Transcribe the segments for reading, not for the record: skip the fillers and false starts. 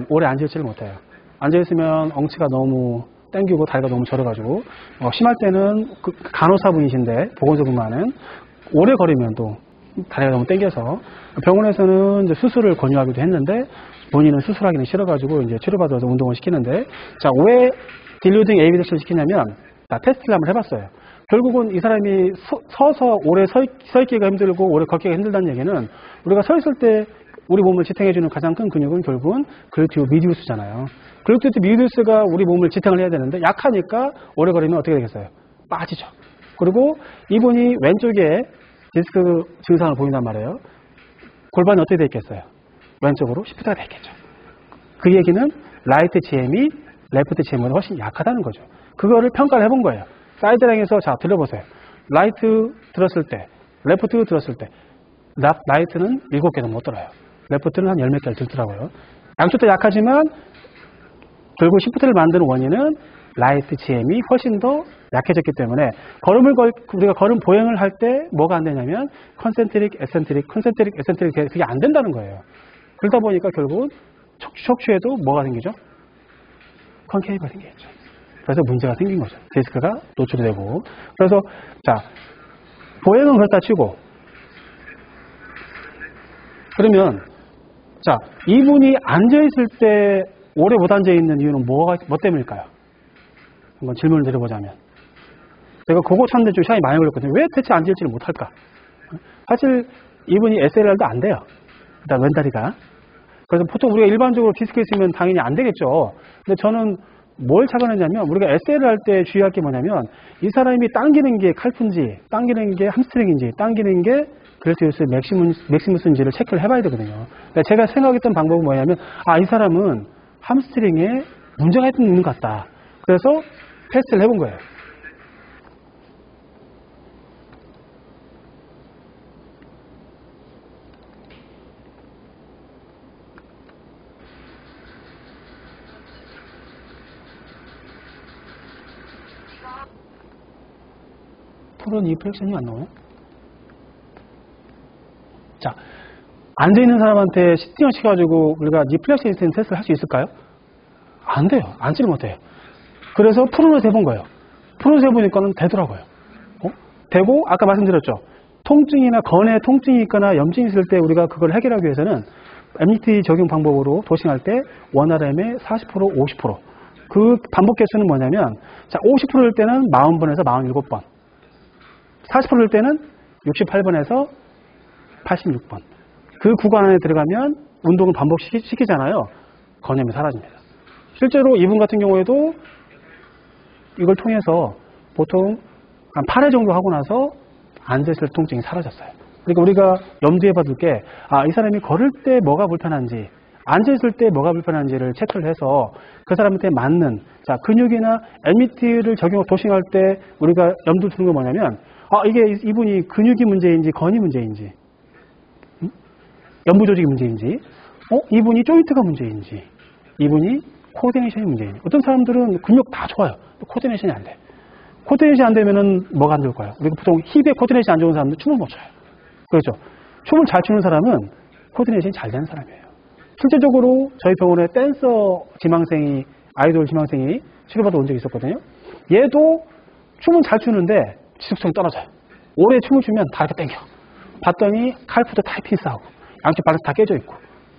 오래 앉아있지를 못해요. 앉아있으면 엉치가 너무 땡기고 다리가 너무 저려가지고 심할 때는 그 간호사분이신데 보건소분만은 오래 걸으면 또 다리가 너무 땡겨서 병원에서는 이제 수술을 권유하기도 했는데 본인은 수술하기는 싫어가지고 이제 치료받아서 운동을 시키는데 자, 왜 딜루딩 에비던스를 시키냐면 테스트를 한번 해봤어요. 결국은 이 사람이 서서 오래 서 있기가 힘들고 오래 걷기가 힘들다는 얘기는 우리가 서 있을 때 우리 몸을 지탱해주는 가장 큰 근육은 결국은 글루티오 미디우스잖아요. 글루티오 미디우스가 우리 몸을 지탱을 해야 되는데 약하니까 오래 걸리면 어떻게 되겠어요? 빠지죠. 그리고 이분이 왼쪽에 디스크 증상을 보인단 말이에요. 골반이 어떻게 돼 있겠어요? 왼쪽으로 시프트가 돼 있겠죠. 그 얘기는 라이트 GM이 레프트 GM보다 훨씬 약하다는 거죠. 그거를 평가를 해본 거예요. 사이드랭에서 자 들려보세요. 라이트 들었을 때, 레프트 들었을 때 라이트는 7개도 못 들어요. 레프트는 한 10몇 개를 들더라고요. 양쪽 다 약하지만 결국 시프트를 만드는 원인은 라이트 GM이 훨씬 더 약해졌기 때문에 우리가 걸음 보행을 할 때 뭐가 안 되냐면 컨센트릭, 에센트릭 그게 안 된다는 거예요. 그러다 보니까 결국은 척추에도 뭐가 생기죠? 컨케이브가 생기겠죠. 그래서 문제가 생긴 거죠. 디스크가 노출이 되고. 그래서 자 보행은 그렇다 치고 그러면 자 이분이 앉아있을 때 오래 못 앉아있는 이유는 뭐 때문일까요? 한번 질문을 드려보자면 제가 그거 찾는데 좀 시간이 많이 걸렸거든요. 왜 대체 앉아있지를 못할까? 사실 이분이 SLR도 안 돼요. 일단 왼다리가. 그래서 보통 우리가 일반적으로 디스크 있으면 당연히 안 되겠죠. 근데 저는 뭘 착안했냐면 우리가 SL을 할 때 주의할 게 뭐냐면 이 사람이 당기는 게 칼프인지 당기는 게 함스트링인지 당기는 게 글루티우스 맥시무스인지를 체크를 해봐야 되거든요. 그러니까 제가 생각했던 방법은 뭐냐면 이 사람은 함스트링에 문제가 있는 것 같다. 그래서 테스트를 해본 거예요. 푸른 이 플렉션이 안 나와요? 자, 앉아있는 사람한테 시팅을 시켜가지고 우리가 니 플렉션 테스트를 할 수 있을까요? 안 돼요. 앉지를 못해요. 그래서 푸른을 해본 거예요. 푸른을 해보니까는 되더라고요. 되고 아까 말씀드렸죠. 통증이나 건에 통증이 있거나 염증이 있을 때 우리가 그걸 해결하기 위해서는 MUT 적용 방법으로 도싱할 때 1RM에 40%, 50%. 그 반복 개수는 뭐냐면 자 50%일 때는 40번에서 47번. 40%일 때는 68번에서 86번. 그 구간 안에 들어가면 운동을 반복시키잖아요. 건염이 사라집니다. 실제로 이분 같은 경우에도 이걸 통해서 보통 한 8회 정도 하고 나서 앉아있을 통증이 사라졌어요. 그러니까 우리가 염두에 봐둘 게 이 사람이 걸을 때 뭐가 불편한지 앉아있을 때 뭐가 불편한지를 체크를 해서 그 사람한테 맞는 자 근육이나 MUT를 도싱할 때 우리가 염두 두는 건 뭐냐면 이게 이분이 근육이 문제인지 건이 문제인지 연부 조직이 문제인지 이분이 조인트가 문제인지 이분이 코디네이션이 문제인지 어떤 사람들은 근육 다 좋아요. 코디네이션이 안 돼. 코디네이션이 안 되면은 뭐가 안 좋을까요? 우리가 보통 힙에 코디네이션이 안 좋은 사람들 춤을 못 춰요. 그렇죠? 춤을 잘 추는 사람은 코디네이션이 잘 되는 사람이에요. 실제적으로 저희 병원에 댄서 지망생이 아이돌 지망생이 치료받아 온 적이 있었거든요. 얘도 춤은 잘 추는데 지속성이 떨어져요. 오래 춤을 추면 다 이렇게 땡겨. 봤더니 칼프도 타이피스하고 양쪽 발에서 다 깨져 있고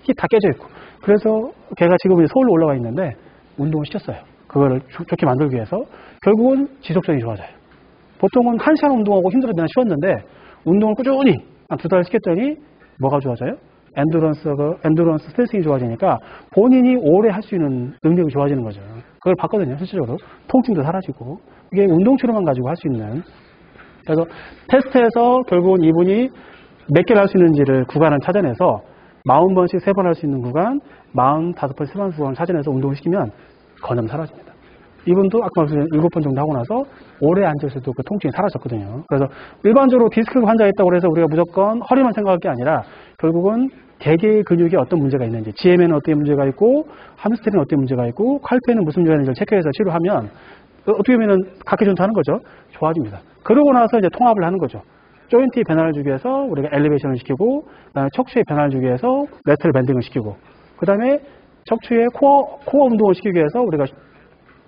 힙 다 깨져 있고 그래서 걔가 지금 서울로 올라와 있는데 운동을 시켰어요. 그거를 좋게 만들기 위해서 결국은 지속성이 좋아져요. 보통은 1시간 운동하고 힘들어 그냥 쉬었는데 운동을 꾸준히 한 2달 시켰더니 뭐가 좋아져요? 엔두런스 스트레칭이 좋아지니까 본인이 오래 할 수 있는 능력이 좋아지는 거죠. 그걸 봤거든요. 실질적으로 통증도 사라지고 이게 운동 치료만 가지고 할 수 있는 그래서 테스트에서 결국은 이분이 몇 개를 할 수 있는지를 구간을 찾아내서 40번씩 3번 할 수 있는 구간 45번, 3번 구간을 찾아내서 운동을 시키면 건염 사라집니다. 이분도 아까 말씀드린 7번 정도 하고 나서 오래 앉아있을 때 그 통증이 사라졌거든요. 그래서 일반적으로 디스크 환자가 있다고 해서 우리가 무조건 허리만 생각할 게 아니라 결국은 개개의 근육에 어떤 문제가 있는지 GM에는 어떤 문제가 있고 함스트링에는 어떤 문제가 있고 칼페에는 무슨 문제가 있는지를 체크해서 치료하면 어떻게 보면 각기전투하는 거죠. 좋아집니다. 그러고 나서 이제 통합을 하는 거죠. 조인트의 변화를 주기 위해서 우리가 엘리베이션을 시키고 그다음에 척추의 변화를 주기 위해서 레터럴 밴딩을 시키고 그다음에 척추의 코어 운동을 시키기 위해서 우리가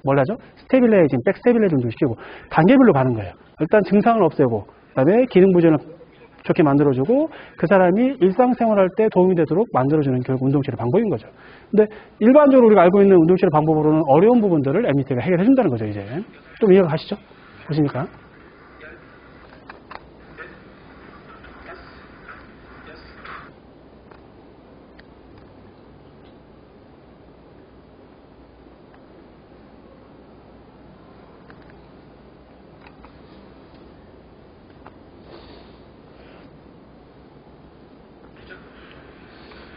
뭘 하죠? 스테빌라이징, 백 스테빌라이징 운동을 시키고 단계별로 가는 거예요. 일단 증상을 없애고 그다음에 기능 부전을 좋게 만들어주고 그 사람이 일상생활할 때 도움이 되도록 만들어주는 결국 운동치료 방법인 거죠. 근데 일반적으로 우리가 알고 있는 운동치료 방법으로는 어려운 부분들을 MBT가 해결해 준다는 거죠. 이제 좀 이해가 가시죠? 보십니까?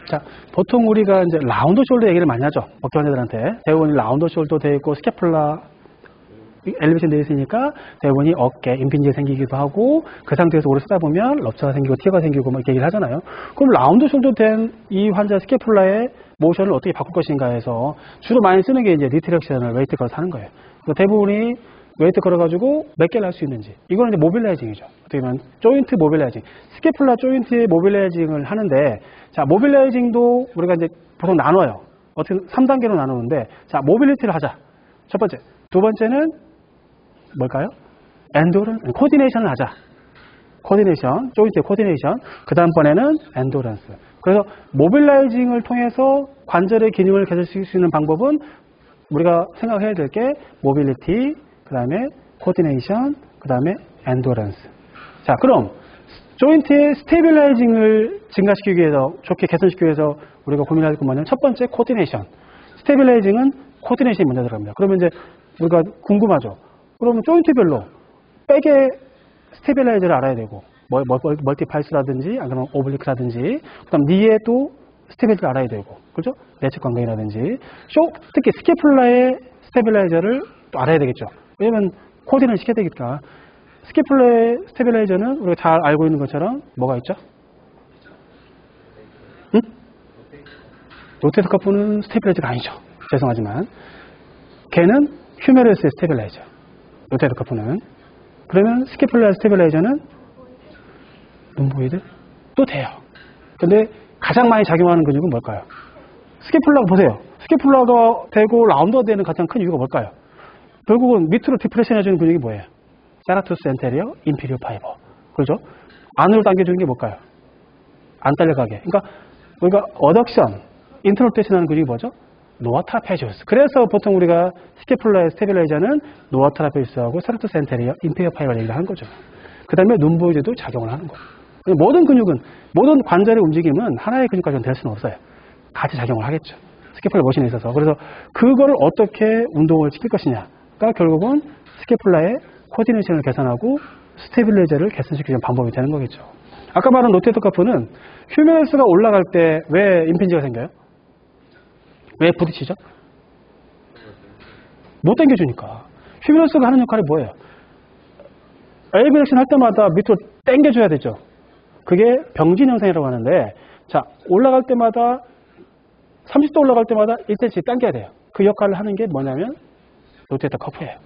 자, 보통 우리가 이제 라운드 숄더 얘기를 많이 하죠. 복귀환자들한테. 대부분이 라운드 숄더 되어 있고, 스캐플라 엘리베이션 되어 있으니까 대부분이 어깨, 임핀지가 생기기도 하고, 그 상태에서 오래 쓰다 보면 럽처가 생기고, 티어가 생기고, 뭐 이렇게 얘기를 하잖아요. 그럼 라운드 숄더 된 이 환자 스캐플라의 모션을 어떻게 바꿀 것인가 해서 주로 많이 쓰는 게 이제 리트렉션을 웨이트 걸어서 하는 거예요. 대부분이 웨이트 걸어가지고 몇 개를 할 수 있는지. 이거는 이제 모빌라이징이죠. 어떻게 보면 조인트 모빌라이징. 스캐플라 조인트의 모빌라이징을 하는데, 자, 모빌라이징도 우리가 이제 보통 나눠요. 어떻게 3단계로 나누는데, 자, 모빌리티를 하자. 첫 번째. 두 번째는 뭘까요? 엔도런스, 코디네이션을 하자. 코디네이션, 조인트의 코디네이션. 그 다음번에는 엔도런스. 그래서 모빌라이징을 통해서 관절의 기능을 개선시킬 수 있는 방법은 우리가 생각해야 될 게 모빌리티, 그 다음에 코디네이션, 그 다음에 엔도런스. 자, 그럼 조인트의 스테빌라이징을 증가시키기 위해서, 좋게 개선시키기 위해서 우리가 고민할 건 뭐냐면 첫 번째 코디네이션. 스테빌라이징은 코디네이션이 먼저 들어갑니다. 그러면 이제 우리가 궁금하죠. 그러면 조인트별로 백의 스테빌라이저를 알아야 되고, 멀티팔스라든지, 안 그러면 오블리크라든지, 그 다음 니에도 스테빌라이저를 알아야 되고, 그렇죠? 내측 관경이라든지, 특히 스캐플라의 스테빌라이저를 또 알아야 되겠죠. 왜냐면 코디를 시켜야 되니까. 스캐플라의 스테빌라이저는 우리가 잘 알고 있는 것처럼 뭐가 있죠? 응? 로테이터 커프는 스테빌라이저가 아니죠. 죄송하지만. 걔는 휴메러스의 스테빌라이저. 로테이터 커프는. 그러면 스캐플라의 스테빌라이저는 룸보이드? 또 돼요. 근데 가장 많이 작용하는 근육은 뭘까요? 스캐플라가 보세요. 스캐플라가 되고 라운드가 되는 가장 큰 이유가 뭘까요? 결국은 밑으로 디프레션 해주는 근육이 뭐예요? 세라투스 엔테리어, 인피리어 파이버. 그렇죠? 안으로 당겨주는 게 뭘까요? 안 딸려가게. 그러니까 우리가 어덕션, 인트로테이션 하는 근육이 뭐죠? 노아 트라페지우스. 그래서 보통 우리가 스캐플라의 스테빌라이저는 노아 트라페지우스하고 세라투스 엔테리어, 인피리어 파이버 얘기를 하는 거죠. 그 다음에 룸보이드도 작용을 하는 거예요. 모든 근육은, 모든 관절의 움직임은 하나의 근육 가지고는 될 수는 없어요. 같이 작용을 하겠죠. 스캐플라 모션에 있어서. 그래서 그걸 어떻게 운동을 시킬 것이냐가 결국은 스캐플라의 코디네이션을 개선하고 스테빌라이저를 개선시키는 방법이 되는 거겠죠. 아까 말한 로테이터 커프는 휴메러스가 올라갈 때 왜 임핀지가 생겨요? 왜 부딪히죠? 못 당겨주니까. 휴메러스가 하는 역할이 뭐예요? 엘리베이션 할 때마다 밑으로 당겨줘야 되죠. 그게 병진 현상이라고 하는데, 자, 올라갈 때마다 30도 올라갈 때마다 1cm 당겨야 돼요. 그 역할을 하는 게 뭐냐면 로테이터 커프예요.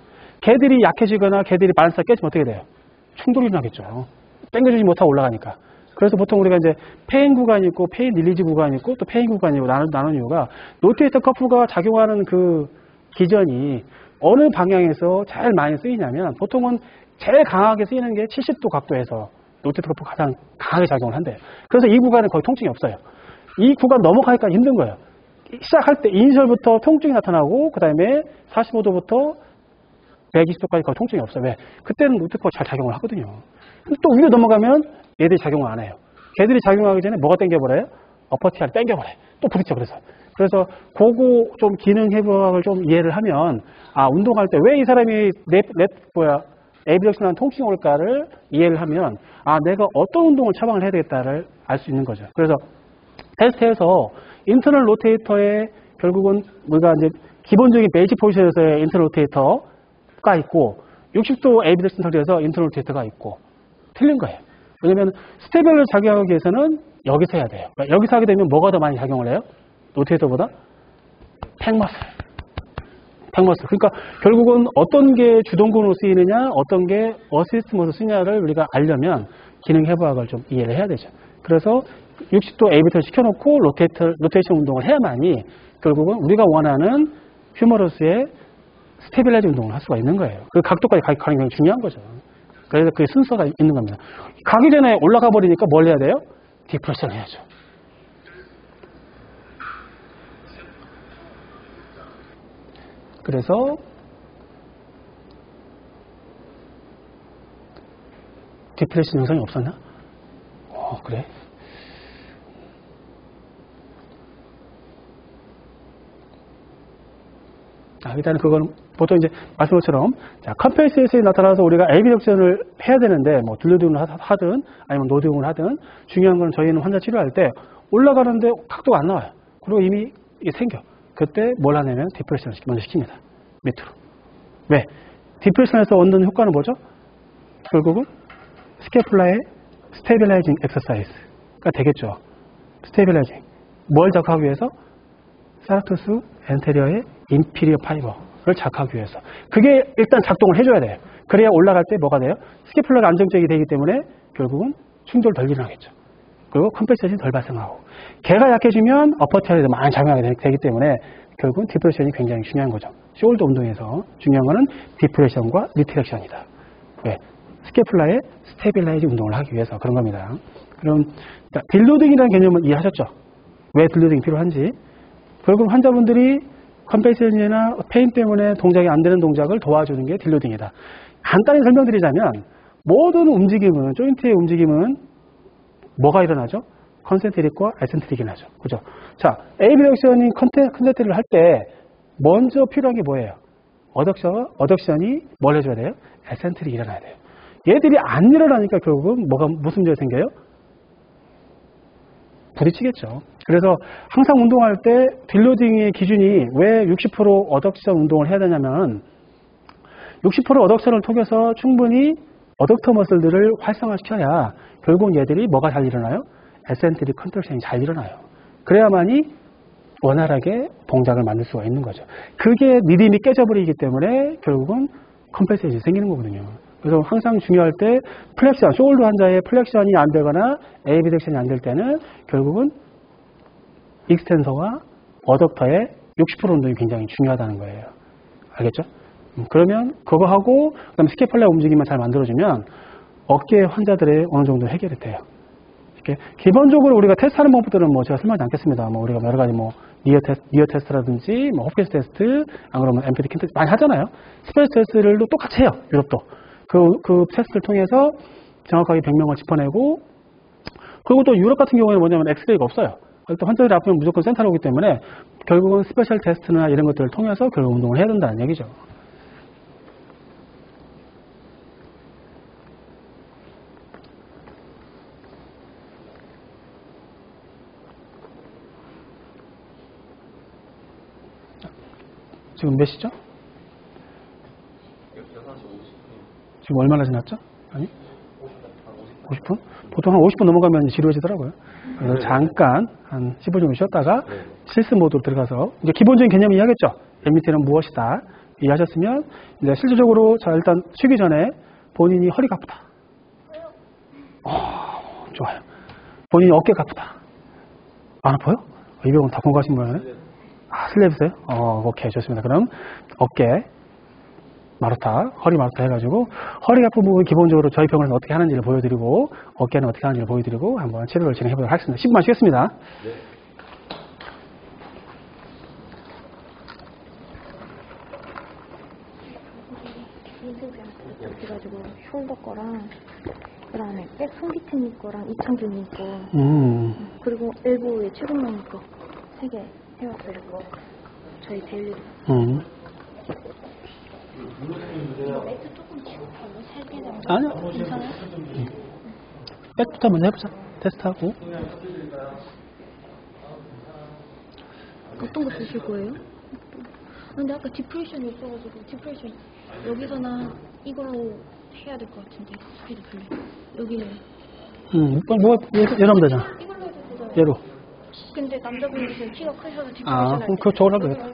걔들이 약해지거나 걔들이 밸런스가 깨지면 어떻게 돼요? 충돌이 나겠죠. 당겨주지 못하고 올라가니까. 그래서 보통 우리가 이제 페인 구간이 있고 페인 릴리즈 구간이 있고 또 페인 구간이고 나눈 이유가 로테이터 커프가 작용하는 그 기전이 어느 방향에서 제일 많이 쓰이냐면 보통은 제일 강하게 쓰이는 게 70도 각도에서 로테이터 커프가 가장 강하게 작용을 한대요. 그래서 이 구간은 거의 통증이 없어요. 이 구간 넘어가기까 힘든 거예요. 시작할 때 이니셜부터 통증이 나타나고 그 다음에 45도부터 120도까지 거의 통증이 없어요. 왜? 그때는 로테이터 커프가 잘 작용을 하거든요. 근데 또 위로 넘어가면 얘들이 작용을 안 해요. 걔들이 작용하기 전에 뭐가 땡겨버려요? 어퍼티아를 땡겨버려요. 또 부딪혀 그래서 그거 좀 기능 해부학을 좀 이해를 하면 아 운동할 때 왜 이 사람이 에비덕션한 통증이 올까를 이해를 하면 아 내가 어떤 운동을 처방을 해야 되겠다를 알 수 있는 거죠. 그래서 테스트에서 인터널 로테이터에 결국은 우리가 이제 기본적인 베이직 포지션에서의 인터널 로테이터가 있고 60도 에비덕션 터리에서 인터널 로테이터가 있고 틀린 거예요. 왜냐면 스테빌을 작용하기 위해서는 여기서 해야 돼요. 그러니까 여기서 하게 되면 뭐가 더 많이 작용을 해요? 로테이터보다? 팩머슬. 그러니까 결국은 어떤 게 주동근으로 쓰이느냐, 어떤 게 어시스트 모드로 쓰느냐를 우리가 알려면 기능 해부학을 좀 이해를 해야 되죠. 그래서 60도 에비터 시켜놓고 로테이션 운동을 해야만이 결국은 우리가 원하는 휴머러스의 스테빌라이즈 운동을 할 수가 있는 거예요. 그 각도까지 가는 게 굉장히 중요한 거죠. 그래서 그 순서가 있는 겁니다. 가기 전에 올라가 버리니까 뭘 해야 돼요? 디프레션 해야죠. 그래서 디프레션 현상이 없었나? 그래? 일단은 그건 보통 이제 말씀한 것처럼 컴펜세이션이 나타나서 우리가 AB덕션을 해야 되는데 뭐 딜로딩을 하든 아니면 노딩을 하든 중요한 건 저희는 환자 치료할 때 올라가는데 각도가 안 나와요. 그리고 이미 이게 생겨. 그때 뭘 하냐면 디프레션을 먼저 시킵니다. 밑으로. 왜? 디프레션에서 얻는 효과는 뭐죠? 결국은 스캐플라의 스테빌라이징 엑서사이즈가 되겠죠. 스테빌라이징. 뭘 작하기 위해서? 사라투스 엔테리어의 인피리어 파이버를 작하기 위해서. 그게 일단 작동을 해줘야 돼요. 그래야 올라갈 때 뭐가 돼요? 스캐플라가 안정적이 되기 때문에 결국은 충돌 덜 일어나겠죠. 그리고 컴펜세이션이 덜 발생하고. 걔가 약해지면 어퍼티어에도 많이 작용하게 되기 때문에 결국은 디프레션이 굉장히 중요한 거죠. 숄더 운동에서 중요한 거는 디프레션과 리트렉션이다. 왜? 스캐플라의 스테빌라이즈 운동을 하기 위해서 그런 겁니다. 그럼 딜로딩이라는 개념은 이해하셨죠? 왜 딜로딩이 필요한지. 결국 환자분들이 컴펜세이션이나 페인 때문에 동작이 안 되는 동작을 도와주는 게 딜로딩이다. 간단히 설명드리자면 모든 움직임은, 조인트의 움직임은 뭐가 일어나죠? 컨센트릭과 에센트릭이 나죠. 그죠? 자, 에이비덕션이 컨센트릭을 할 때 먼저 필요한 게 뭐예요? 어덕션이 뭘 해줘야 돼요? 에센트릭이 일어나야 돼요. 얘들이 안 일어나니까 결국은 무슨 문제가 생겨요? 부딪히겠죠. 그래서 항상 운동할 때 딜로딩의 기준이 왜 60% 어덕션 운동을 해야 되냐면 60% 어덕션을 통해서 충분히 어덕터 머슬들을 활성화시켜야 결국 얘들이 뭐가 잘 일어나요? 에센트릭 컨트랙션이 잘 일어나요. 그래야만이 원활하게 동작을 만들 수가 있는 거죠. 그게 리듬이 깨져버리기 때문에 결국은 컴펜세이션이 생기는 거거든요. 그래서 항상 중요할 때 플렉션, 숄더 환자의 플렉션이 안 되거나 에이비덕션이 안 될 때는 결국은 익스텐서와 어덕터의 60% 운동이 굉장히 중요하다는 거예요. 알겠죠? 그러면 그거 하고 그다음에 스캐폴라 움직임만 잘 만들어주면 어깨 환자들의 어느 정도 해결이 돼요. 이렇게 기본적으로 우리가 테스트하는 방법들은 뭐 제가 설명하지 않겠습니다. 뭐 우리가 여러 가지 뭐 니어 테스트라든지 뭐 호프키스 테스트, 안 그러면 엠피디 킨 테스트 많이 하잖아요. 스페이스 테스트를 똑같이 해요. 유럽도. 그 테스트를 통해서 정확하게 병명을 짚어내고, 그리고 또 유럽 같은 경우에는 뭐냐면 엑스레이가 없어요. 일단 환자들이 아프면 무조건 센터로 오기 때문에 결국은 스페셜 테스트나 이런 것들을 통해서 결국 운동을 해야 된다는 얘기죠. 지금 몇 시죠? 6시 50분. 지금 얼마나 지났죠? 아니? 50분? 보통 한 50분 넘어가면 지루해지더라고요. 그래서 잠깐 한 10분 정도 쉬었다가 실습 모드로 들어가서 이제 기본적인 개념 이해하겠죠? MBT는 무엇이다. 이해하셨으면 이제 실질적으로 자 일단 쉬기 전에 본인이 허리가 아프다. 좋아요. 본인이 어깨가 아프다. 안 아파요? 이 병원 다 건강하신 모양이네. 슬랩이세요? 오케이, 좋습니다. 그럼 어깨 마루타, 허리 마루타 해가지고 허리 아픈 부분 기본적으로 저희 병원에서 어떻게 하는지를 보여드리고 어깨는 어떻게 하는지를 보여드리고 한번 치료를 진행해보도록 하겠습니다. 10분만 쉬겠습니다. 네. 그래가지고 숄더 거랑 그다음에 백 송기태님 거랑 이창준님 거 그리고 엘보의 최동남 거 3개 해왔어요. 저희 데일리로. 매트 조금 지울까요? 3개 정도? 아니요. 괜찮아요? 백부터 먼저 해보자. 테스트하고. 어떤 거 쓰실 거예요? 근데 아까 디프레션이 있어가지고 디프레션 여기서나 이걸로 해야 될 것 같은데 스피드 플레이 여기는 뭐 얘로 하면 되잖아. 이걸로 해도 되잖아요. 얘로. 근데 남자분들은 키가 크셔서 디프레션 그럼 그거 저걸 하면 되겠다.